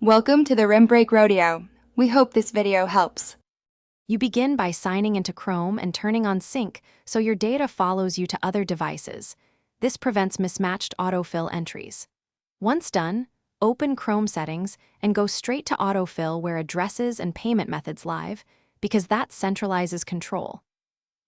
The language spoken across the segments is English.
Welcome to the Rim Break Rodeo. We hope this video helps. You begin by signing into Chrome and turning on sync so your data follows you to other devices. This prevents mismatched autofill entries. Once done, open Chrome settings and go straight to autofill where addresses and payment methods live, because that centralizes control.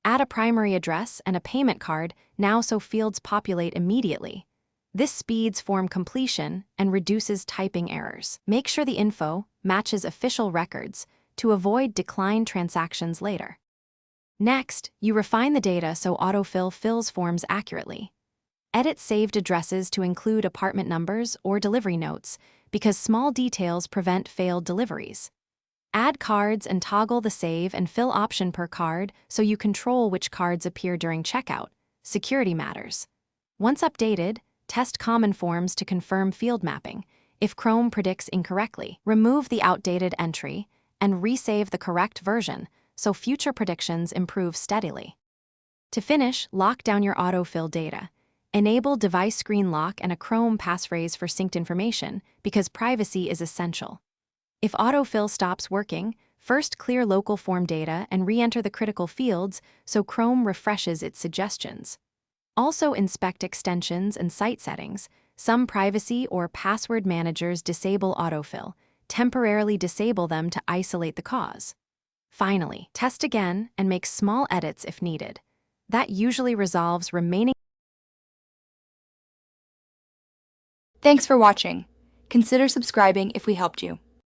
Add a primary address and a payment card now so fields populate immediately. This speeds form completion and reduces typing errors. Make sure the info matches official records to avoid declined transactions later. Next, you refine the data so autofill fills forms accurately. Edit saved addresses to include apartment numbers or delivery notes because small details prevent failed deliveries. Add cards and toggle the save and fill option per card so you control which cards appear during checkout. Security matters. Once updated, test common forms to confirm field mapping. If Chrome predicts incorrectly, remove the outdated entry and resave the correct version so future predictions improve steadily. To finish, lock down your autofill data. Enable device screen lock and a Chrome passphrase for synced information because privacy is essential. If autofill stops working, first clear local form data and re-enter the critical fields so Chrome refreshes its suggestions. Also inspect extensions and site settings. Some privacy or password managers disable autofill. Temporarily disable them to isolate the cause. Finally, test again and make small edits if needed. That usually resolves remaining. Thanks for watching. Consider subscribing if we helped you.